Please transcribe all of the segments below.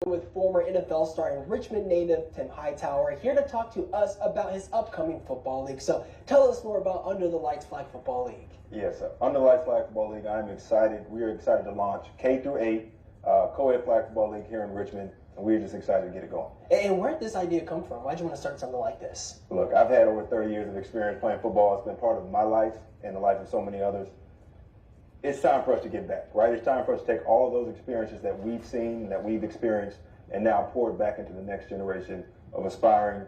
with former NFL star and Richmond native Tim Hightower, here to talk to us about his upcoming football league. So tell us more about Under the Lights Flag Football League. Yes, Under the Lights Flag Football League, I'm excited. We are excited to launch K through 8 co-ed flag football league here in Richmond, and we're just excited to get it going. And where did this idea come from? Why did you want to start something like this? Look, I've had over 30 years of experience playing football. It's been part of my life and the life of so many others. It's time for us to get back, right? It's time for us to take all of those experiences that we've seen, that we've experienced, and now pour it back into the next generation of aspiring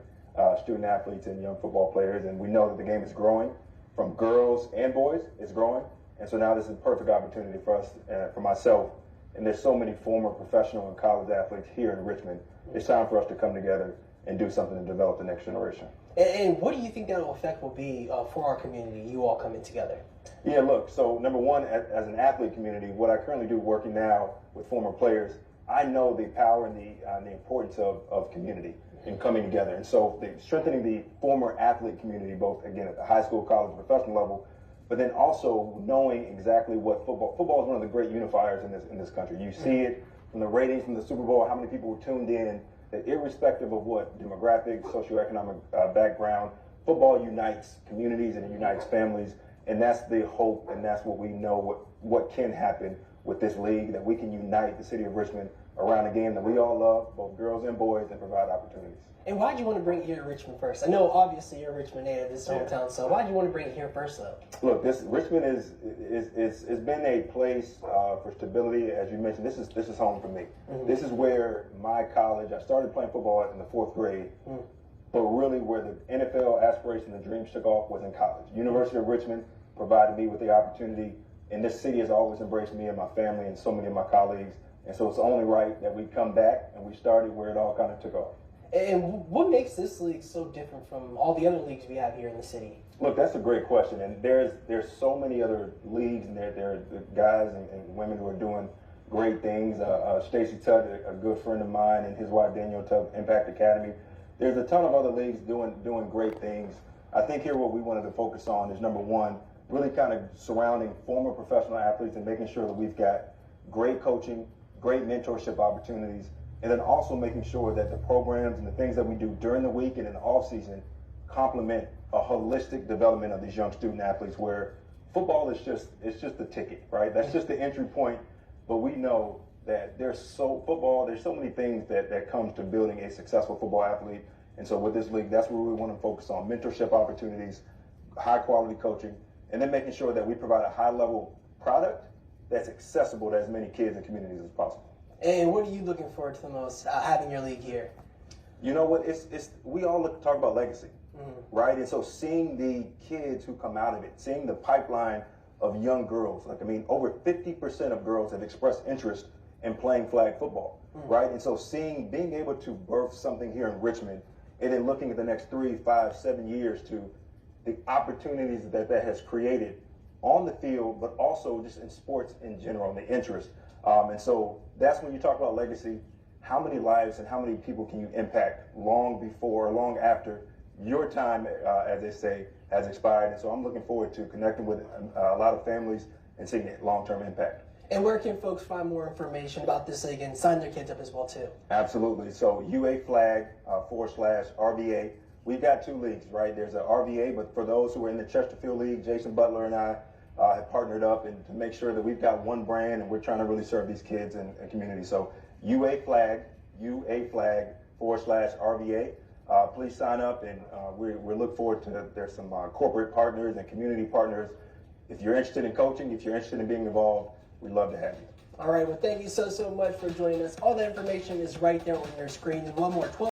student athletes and young football players. And we know that the game is growing from girls and boys. It's growing. And so now this is a perfect opportunity for us, for myself, and there's so many former professional and college athletes here in Richmond. It's time for us to come together and do something to develop the next generation. And what do you think that effect will be for our community, you all coming together? Yeah, look, so number one, as an athlete community, what I currently do working now with former players, I know the power and the importance of community and coming together. And so strengthening the former athlete community, both, again, at the high school, college, professional level, but then also knowing exactly what football is one of the great unifiers in this country. You see it from the ratings from the Super Bowl, how many people were tuned in, that irrespective of what demographic, socioeconomic background, football unites communities and it unites families. And that's the hope, and that's what we know what can happen with this league, that we can unite the city of Richmond around a game that we all love, both girls and boys, and provide opportunities. And why do you want to bring it here to Richmond first? I know obviously you're a Richmond native, this is hometown, so why do you want to bring it here first though? Look, Richmond is been a place for stability. As you mentioned, this is home for me. Mm-hmm. This is where my college, I started playing football in the 4th grade. Mm-hmm. But really where the NFL aspirations and dreams took off was in college. University of Richmond provided me with the opportunity, and this city has always embraced me and my family and so many of my colleagues. And so it's only right that we come back and we started where it all kind of took off. And what makes this league so different from all the other leagues we have here in the city? Look, that's a great question. And there's so many other leagues, and there are guys and women who are doing great things. Stacey Tutt, a good friend of mine, and his wife Danielle Tutt, Impact Academy. There's a ton of other leagues doing great things. I think here what we wanted to focus on is, number one, really kind of surrounding former professional athletes and making sure that we've got great coaching, great mentorship opportunities, and then also making sure that the programs and the things that we do during the week and in the off season complement a holistic development of these young student athletes, where football is just the ticket, right? That's just the entry point, but we know that there's so many things that comes to building a successful football athlete. And so with this league, that's where we want to focus on: mentorship opportunities, high quality coaching, and then making sure that we provide a high level product that's accessible to as many kids and communities as possible. And what are you looking forward to the most having your league here? You know what? We all talk about legacy, right? And so seeing the kids who come out of it, seeing the pipeline of young girls, over 50% of girls have expressed interest in playing flag football, right? And so being able to birth something here in Richmond, and then looking at the next 3, 5, 7 years to the opportunities that has created on the field, but also just in sports in general, and the interest. And so that's when you talk about legacy. How many lives and how many people can you impact long before, long after your time, as they say, has expired? And so I'm looking forward to connecting with a lot of families and seeing a long-term impact. And where can folks find more information about this league and sign their kids up as well too? Absolutely. So UA//RVA. We've got 2 leagues, right? There's an RVA, but for those who are in the Chesterfield League, Jason Butler and I have partnered up and to make sure that we've got one brand and we're trying to really serve these kids and community. So UA//RVA. Please sign up, and we look forward to, there's some corporate partners and community partners. If you're interested in coaching, if you're interested in being involved, we'd love to have you. All right, well, thank you so much for joining us. All the information is right there on your screen. And one more,